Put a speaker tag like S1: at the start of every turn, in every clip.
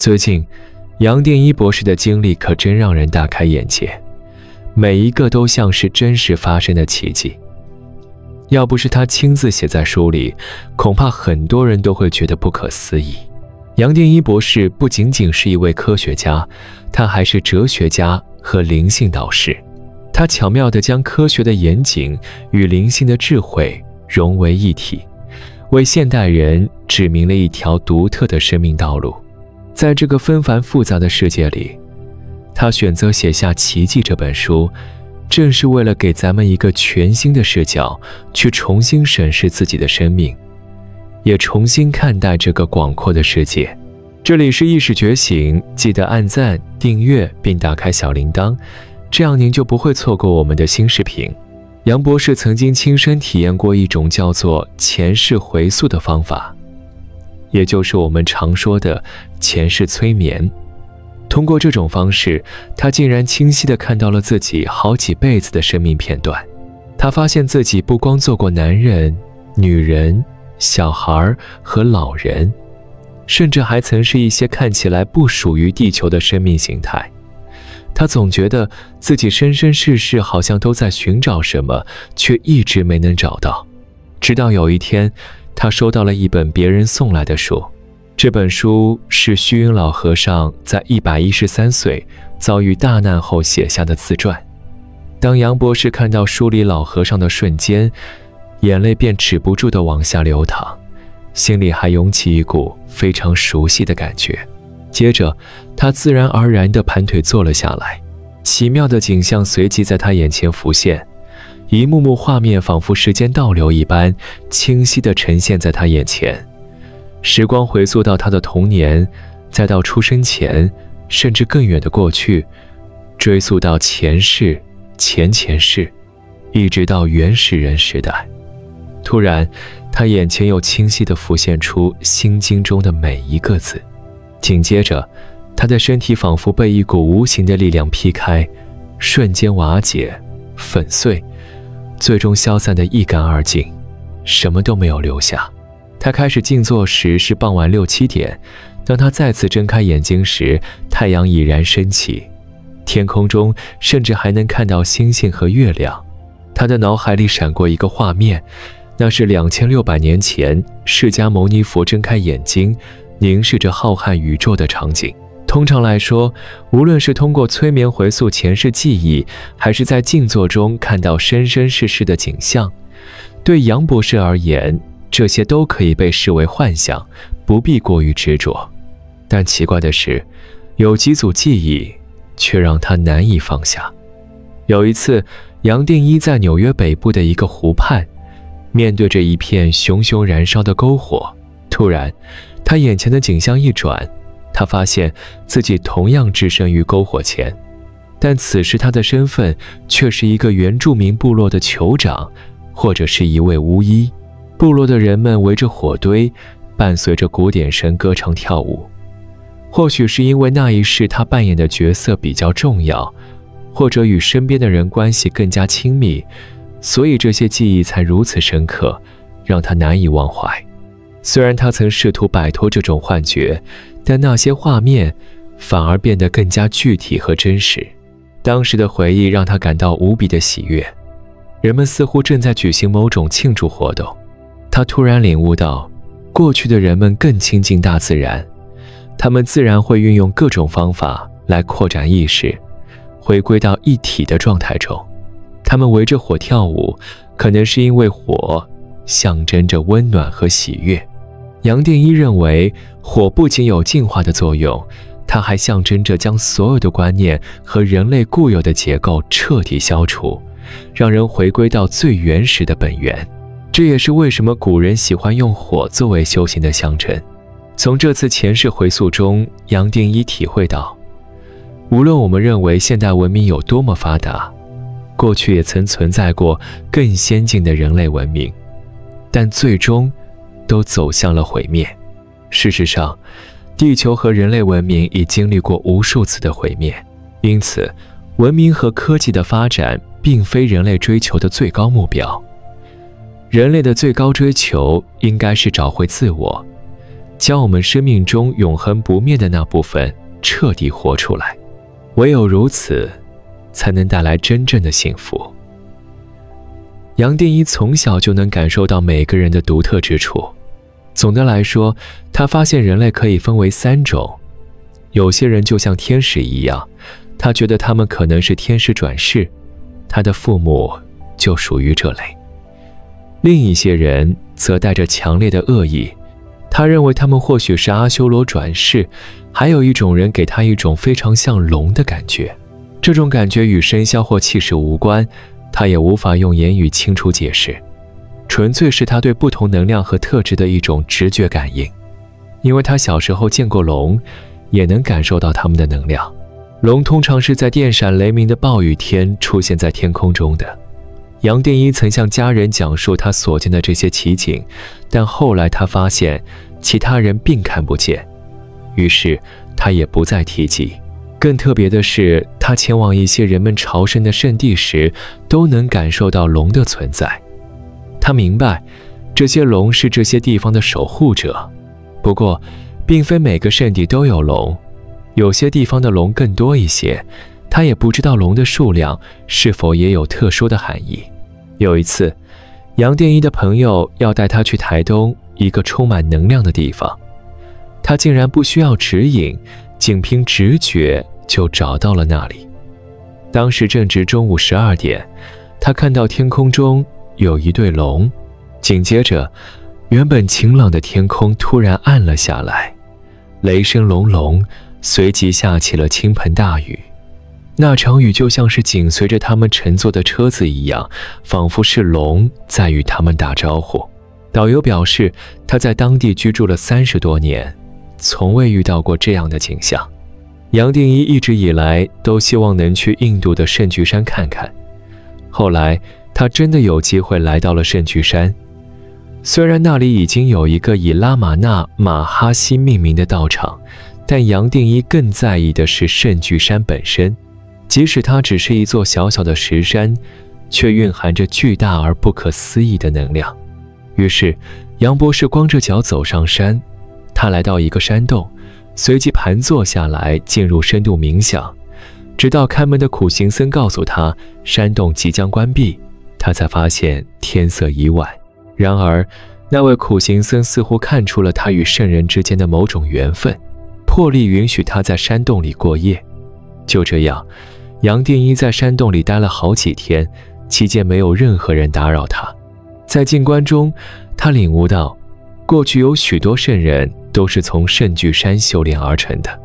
S1: 最近，杨定一博士的经历可真让人大开眼界，每一个都像是真实发生的奇迹。要不是他亲自写在书里，恐怕很多人都会觉得不可思议。杨定一博士不仅仅是一位科学家，他还是哲学家和灵性导师。他巧妙地将科学的严谨与灵性的智慧融为一体，为现代人指明了一条独特的生命道路。在这个纷繁复杂的世界里，他选择写下《奇迹》这本书，正是为了给咱们一个全新的视角，去重新审视自己的生命，也重新看待这个广阔的世界。这里是意识觉醒，记得按赞、订阅并打开小铃铛，这样您就不会错过我们的新视频。杨博士曾经亲身体验过一种叫做前世回溯的方法，也就是我们常说的前世催眠。通过这种方式，他竟然清晰地看到了自己好几辈子的生命片段。他发现自己不光做过男人、女人、小孩和老人，甚至还曾是一些看起来不属于地球的生命形态。他总觉得自己生生世世好像都在寻找什么，却一直没能找到。直到有一天，他收到了一本别人送来的书。这本书是虚云老和尚在113岁遭遇大难后写下的自传。当杨博士看到书里老和尚的瞬间，眼泪便止不住地往下流淌，心里还涌起一股非常熟悉的感觉。接着，他自然而然地盘腿坐了下来，奇妙的景象随即在他眼前浮现，一幕幕画面仿佛时间倒流一般，清晰地呈现在他眼前。时光回溯到他的童年，再到出生前，甚至更远的过去，追溯到前世、前前世，一直到原始人时代。突然，他眼前又清晰地浮现出《心经》中的每一个字。紧接着，他的身体仿佛被一股无形的力量劈开，瞬间瓦解、粉碎，最终消散得一干二净，什么都没有留下。他开始静坐时是傍晚6、7点，当他再次睁开眼睛时，太阳已然升起，天空中甚至还能看到星星和月亮。他的脑海里闪过一个画面，那是2600年前释迦牟尼佛睁开眼睛凝视着浩瀚宇宙的场景。通常来说，无论是通过催眠回溯前世记忆，还是在静坐中看到生生世世的景象，对杨博士而言，这些都可以被视为幻想，不必过于执着。但奇怪的是，有几组记忆却让他难以放下。有一次，杨定一在纽约北部的一个湖畔，面对着一片熊熊燃烧的篝火，突然他眼前的景象一转，他发现自己同样置身于篝火前，但此时他的身份却是一个原住民部落的酋长，或者是一位巫医。部落的人们围着火堆，伴随着古典声歌唱跳舞。或许是因为那一世他扮演的角色比较重要，或者与身边的人关系更加亲密，所以这些记忆才如此深刻，让他难以忘怀。虽然他曾试图摆脱这种幻觉，但那些画面反而变得更加具体和真实。当时的回忆让他感到无比的喜悦，人们似乎正在举行某种庆祝活动。他突然领悟到，过去的人们更亲近大自然，他们自然会运用各种方法来扩展意识，回归到一体的状态中。他们围着火跳舞，可能是因为火象征着温暖和喜悦。杨定一认为，火不仅有净化的作用，它还象征着将所有的观念和人类固有的结构彻底消除，让人回归到最原始的本源。这也是为什么古人喜欢用火作为修行的象征。从这次前世回溯中，杨定一体会到，无论我们认为现代文明有多么发达，过去也曾存在过更先进的人类文明，但最终都走向了毁灭。事实上，地球和人类文明已经历过无数次的毁灭，因此文明和科技的发展并非人类追求的最高目标。人类的最高追求应该是找回自我，将我们生命中永恒不灭的那部分彻底活出来。唯有如此，才能带来真正的幸福。杨定一从小就能感受到每个人的独特之处。总的来说，他发现人类可以分为3种。有些人就像天使一样，他觉得他们可能是天使转世，他的父母就属于这类。另一些人则带着强烈的恶意，他认为他们或许是阿修罗转世。还有一种人给他一种非常像龙的感觉，这种感觉与生肖或气势无关，他也无法用言语清楚解释，纯粹是他对不同能量和特质的一种直觉感应。因为他小时候见过龙，也能感受到他们的能量。龙通常是在电闪雷鸣的暴雨天出现在天空中的。杨定一曾向家人讲述他所见的这些奇景，但后来他发现其他人并看不见，于是他也不再提及。更特别的是，他前往一些人们朝圣的圣地时，都能感受到龙的存在。他明白，这些龙是这些地方的守护者。不过，并非每个圣地都有龙，有些地方的龙更多一些。他也不知道龙的数量是否也有特殊的含义。有一次，杨定一的朋友要带他去台东一个充满能量的地方，他竟然不需要指引，仅凭直觉就找到了那里。当时正值中午12点，他看到天空中有一对龙，紧接着，原本晴朗的天空突然暗了下来，雷声隆隆，随即下起了倾盆大雨。那场雨就像是紧随着他们乘坐的车子一样，仿佛是龙在与他们打招呼。导游表示，他在当地居住了30多年，从未遇到过这样的景象。杨定一一直以来都希望能去印度的圣巨山看看，后来他真的有机会来到了圣巨山。虽然那里已经有一个以拉玛那马哈希命名的道场，但杨定一更在意的是圣巨山本身。即使它只是一座小小的石山，却蕴含着巨大而不可思议的能量。于是，杨博士光着脚走上山，他来到一个山洞，随即盘坐下来，进入深度冥想，直到看门的苦行僧告诉他山洞即将关闭，他才发现天色已晚。然而，那位苦行僧似乎看出了他与圣人之间的某种缘分，破例允许他在山洞里过夜。就这样，杨定一在山洞里待了好几天，期间没有任何人打扰他。在静观中，他领悟到，过去有许多圣人都是从圣巨山修炼而成的。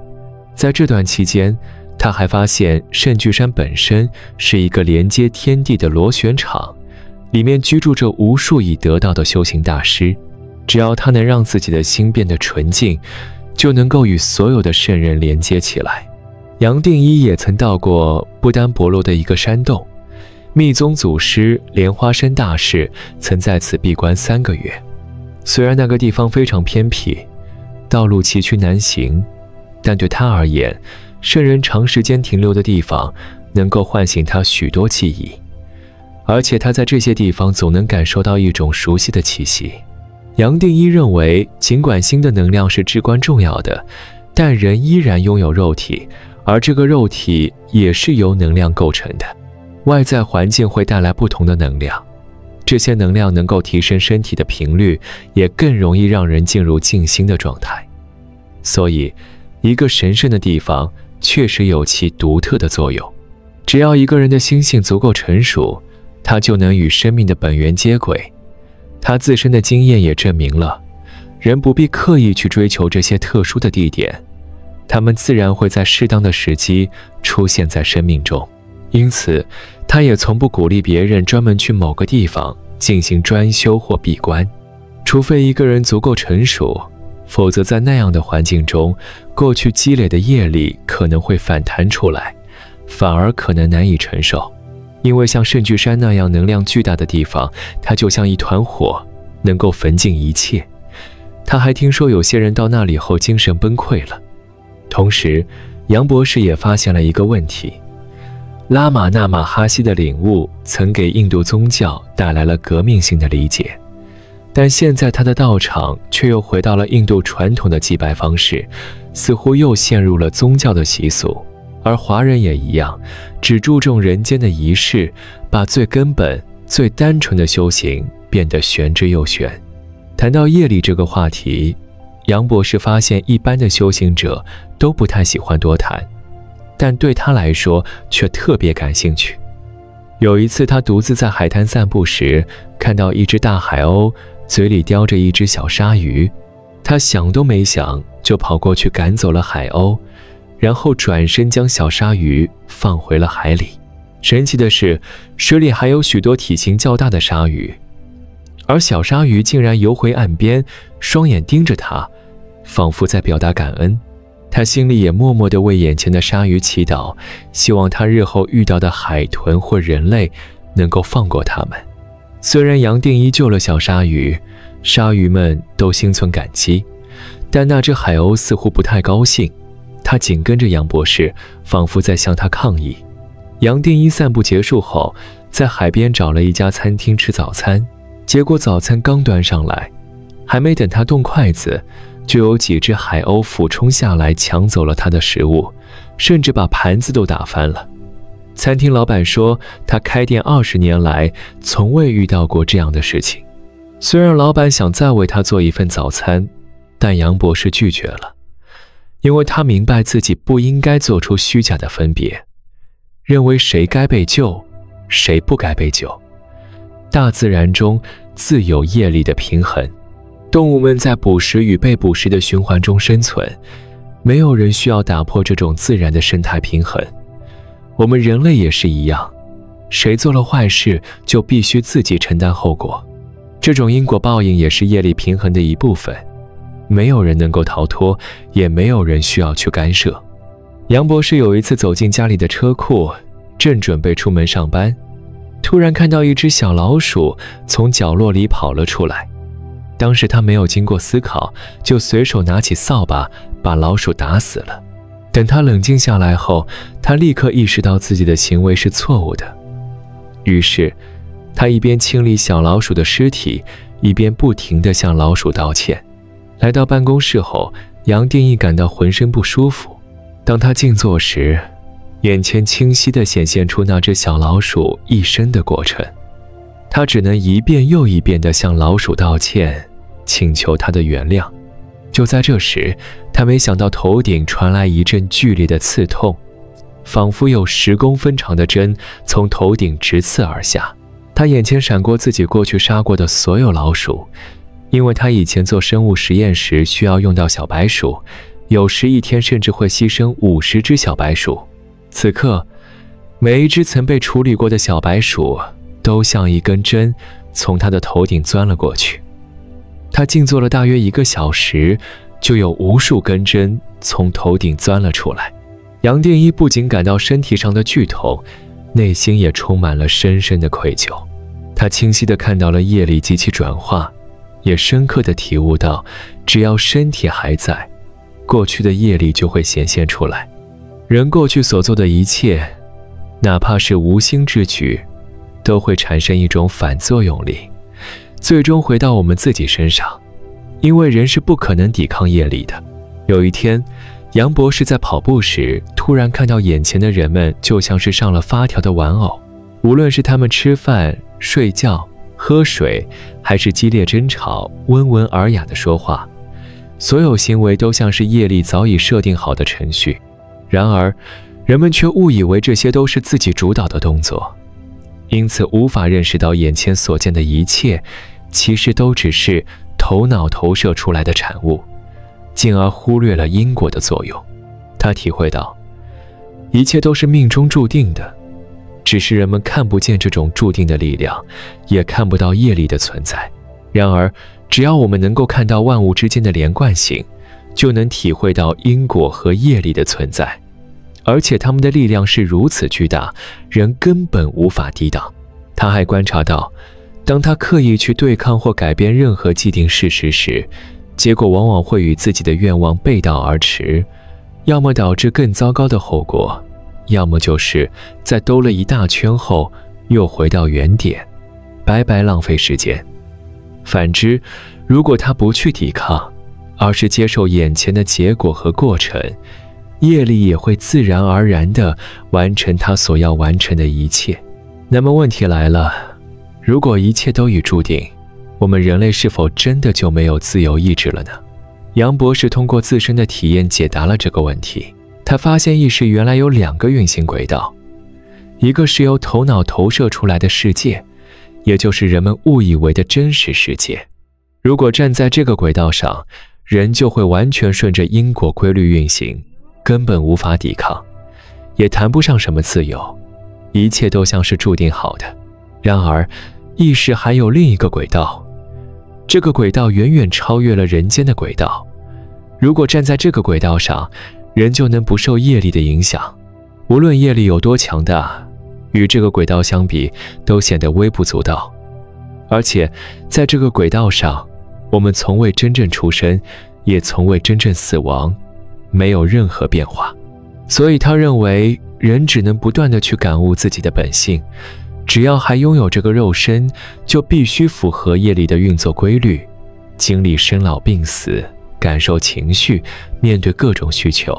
S1: 在这段期间，他还发现圣巨山本身是一个连接天地的螺旋场，里面居住着无数已得道的修行大师。只要他能让自己的心变得纯净，就能够与所有的圣人连接起来。杨定一也曾到过不丹婆罗的一个山洞，密宗祖师莲花生大士曾在此闭关3个月。虽然那个地方非常偏僻，道路崎岖难行，但对他而言，圣人长时间停留的地方能够唤醒他许多记忆，而且他在这些地方总能感受到一种熟悉的气息。杨定一认为，尽管心的能量是至关重要的，但人依然拥有肉体，而这个肉体也是由能量构成的。外在环境会带来不同的能量，这些能量能够提升身体的频率，也更容易让人进入静心的状态。所以，一个神圣的地方确实有其独特的作用。只要一个人的心性足够成熟，他就能与生命的本源接轨。他自身的经验也证明了，人不必刻意去追求这些特殊的地点，他们自然会在适当的时机出现在生命中。因此，他也从不鼓励别人专门去某个地方进行专修或闭关，除非一个人足够成熟，否则在那样的环境中，过去积累的业力可能会反弹出来，反而可能难以承受。因为像圣巨山那样能量巨大的地方，它就像一团火，能够焚尽一切。他还听说有些人到那里后精神崩溃了。同时，杨博士也发现了一个问题，拉玛那马哈希的领悟曾给印度宗教带来了革命性的理解。但现在他的道场却又回到了印度传统的祭拜方式，似乎又陷入了宗教的习俗。而华人也一样，只注重人间的仪式，把最根本、最单纯的修行变得玄之又玄。谈到业力这个话题，杨博士发现一般的修行者都不太喜欢多谈，但对他来说却特别感兴趣。有一次他独自在海滩散步时，看到一只大海鸥嘴里叼着一只小鲨鱼，他想都没想就跑过去赶走了海鸥，然后转身将小鲨鱼放回了海里。神奇的是，水里还有许多体型较大的鲨鱼，而小鲨鱼竟然游回岸边，双眼盯着他，仿佛在表达感恩。他心里也默默地为眼前的鲨鱼祈祷，希望他日后遇到的海豚或人类能够放过他们。虽然杨定一救了小鲨鱼，鲨鱼们都心存感激，但那只海鸥似乎不太高兴，它紧跟着杨博士，仿佛在向他抗议。杨定一散步结束后，在海边找了一家餐厅吃早餐，结果早餐刚端上来，还没等他动筷子，就有几只海鸥俯冲下来抢走了他的食物，甚至把盘子都打翻了。餐厅老板说，他开店20年来从未遇到过这样的事情。虽然老板想再为他做一份早餐，但杨博士拒绝了，因为他明白自己不应该做出虚假的分别，认为谁该被救，谁不该被救。大自然中自有业力的平衡，动物们在捕食与被捕食的循环中生存，没有人需要打破这种自然的生态平衡。我们人类也是一样，谁做了坏事就必须自己承担后果，这种因果报应也是业力平衡的一部分，没有人能够逃脱，也没有人需要去干涉。杨博士有一次走进家里的车库，正准备出门上班，突然看到一只小老鼠从角落里跑了出来。当时他没有经过思考，就随手拿起扫把把老鼠打死了。等他冷静下来后，他立刻意识到自己的行为是错误的，于是他一边清理小老鼠的尸体，一边不停地向老鼠道歉。来到办公室后，杨定一感到浑身不舒服。当他静坐时，眼前清晰地显现出那只小老鼠一生的过程。他只能一遍又一遍地向老鼠道歉，请求他的原谅。就在这时，他没想到头顶传来一阵剧烈的刺痛，仿佛有10公分长的针从头顶直刺而下。他眼前闪过自己过去杀过的所有老鼠，因为他以前做生物实验时需要用到小白鼠，有时一天甚至会牺牲50只小白鼠。此刻，每一只曾被处理过的小白鼠都像一根针从他的头顶钻了过去。他静坐了大约1个小时，就有无数根针从头顶钻了出来。杨定一不仅感到身体上的剧痛，内心也充满了深深的愧疚。他清晰地看到了业力及其转化，也深刻地体悟到，只要身体还在，过去的业力就会显现出来。人过去所做的一切，哪怕是无心之举，都会产生一种反作用力，最终回到我们自己身上，因为人是不可能抵抗业力的。有一天，杨博士在跑步时，突然看到眼前的人们就像是上了发条的玩偶，无论是他们吃饭、睡觉、喝水，还是激烈争吵、温文尔雅地说话，所有行为都像是业力早已设定好的程序。然而，人们却误以为这些都是自己主导的动作，因此无法认识到眼前所见的一切其实都只是头脑投射出来的产物，进而忽略了因果的作用。他体会到，一切都是命中注定的，只是人们看不见这种注定的力量，也看不到业力的存在。然而，只要我们能够看到万物之间的连贯性，就能体会到因果和业力的存在，而且它们的力量是如此巨大，人根本无法抵挡。他还观察到，当他刻意去对抗或改变任何既定事实时，结果往往会与自己的愿望背道而驰，要么导致更糟糕的后果，要么就是在兜了一大圈后又回到原点，白白浪费时间。反之，如果他不去抵抗，而是接受眼前的结果和过程，业力也会自然而然地完成他所要完成的一切。那么问题来了，如果一切都已注定，我们人类是否真的就没有自由意志了呢？杨博士通过自身的体验解答了这个问题。他发现意识原来有2个运行轨道，一个是由头脑投射出来的世界，也就是人们误以为的真实世界。如果站在这个轨道上，人就会完全顺着因果规律运行，根本无法抵抗，也谈不上什么自由，一切都像是注定好的。然而，意识还有另一个轨道，这个轨道远远超越了人间的轨道。如果站在这个轨道上，人就能不受业力的影响，无论业力有多强大，与这个轨道相比，都显得微不足道。而且，在这个轨道上，我们从未真正出生，也从未真正死亡，没有任何变化。所以他认为，人只能不断地去感悟自己的本性，只要还拥有这个肉身，就必须符合业力的运作规律，经历生老病死，感受情绪，面对各种需求。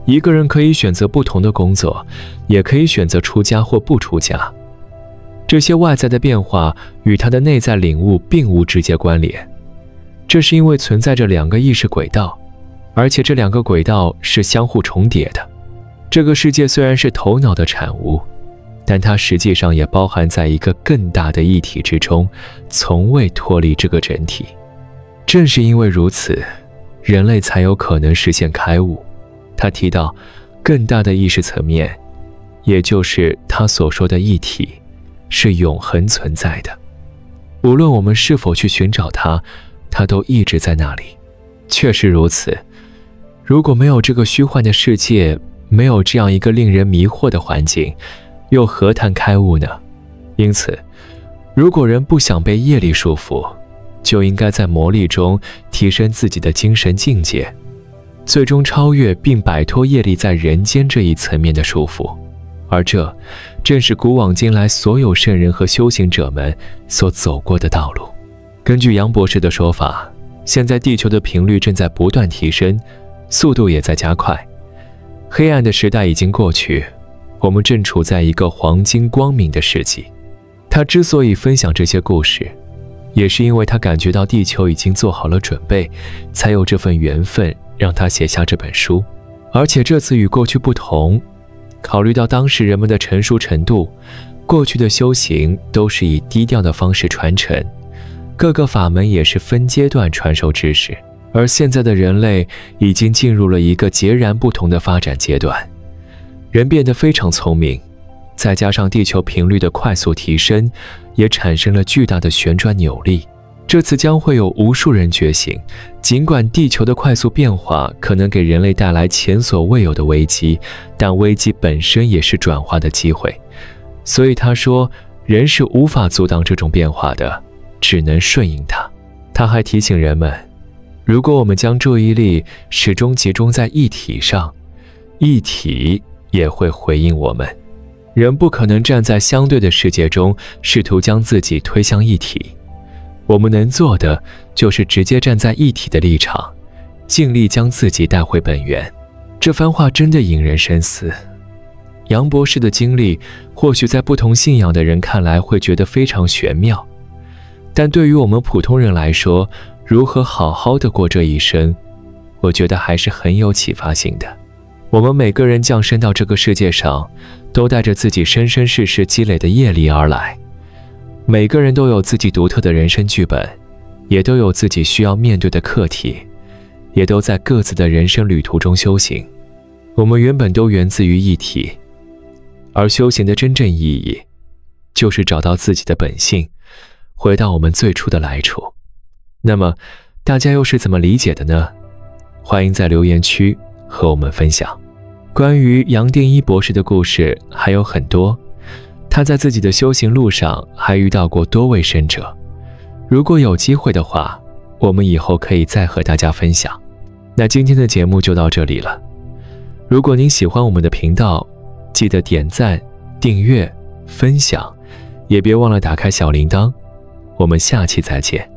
S1: 一个人可以选择不同的工作，也可以选择出家或不出家。这些外在的变化与他的内在领悟并无直接关联，这是因为存在着2个意识轨道，而且这2个轨道是相互重叠的。这个世界虽然是头脑的产物，但它实际上也包含在一个更大的一体之中，从未脱离这个整体。正是因为如此，人类才有可能实现开悟。他提到，更大的意识层面，也就是他所说的一体，是永恒存在的。无论我们是否去寻找它，它都一直在那里。确实如此，如果没有这个虚幻的世界，没有这样一个令人迷惑的环境，又何谈开悟呢？因此，如果人不想被业力束缚，就应该在磨砺中提升自己的精神境界，最终超越并摆脱业力在人间这一层面的束缚。而这正是古往今来所有圣人和修行者们所走过的道路。根据杨博士的说法，现在地球的频率正在不断提升，速度也在加快。黑暗的时代已经过去，我们正处在一个黄金光明的世纪。他之所以分享这些故事，也是因为他感觉到地球已经做好了准备，才有这份缘分让他写下这本书。而且这次与过去不同，考虑到当时人们的成熟程度，过去的修行都是以低调的方式传承，各个法门也是分阶段传授知识，而现在的人类已经进入了一个截然不同的发展阶段，人变得非常聪明，再加上地球频率的快速提升，也产生了巨大的旋转扭力。这次将会有无数人觉醒，尽管地球的快速变化可能给人类带来前所未有的危机，但危机本身也是转化的机会。所以他说，人是无法阻挡这种变化的，只能顺应它。他还提醒人们，如果我们将注意力始终集中在一体上，一体也会回应我们。人不可能站在相对的世界中，试图将自己推向一体。我们能做的就是直接站在一体的立场，尽力将自己带回本源。这番话真的引人深思。杨博士的经历，或许在不同信仰的人看来会觉得非常玄妙，但对于我们普通人来说，如何好好的过这一生，我觉得还是很有启发性的。我们每个人降生到这个世界上，都带着自己生生世世积累的业力而来。每个人都有自己独特的人生剧本，也都有自己需要面对的课题，也都在各自的人生旅途中修行。我们原本都源自于一体，而修行的真正意义，就是找到自己的本性，回到我们最初的来处。那么，大家又是怎么理解的呢？欢迎在留言区和我们分享。关于杨定一博士的故事还有很多，他在自己的修行路上还遇到过多位圣者。如果有机会的话，我们以后可以再和大家分享。那今天的节目就到这里了。如果您喜欢我们的频道，记得点赞、订阅、分享，也别忘了打开小铃铛。我们下期再见。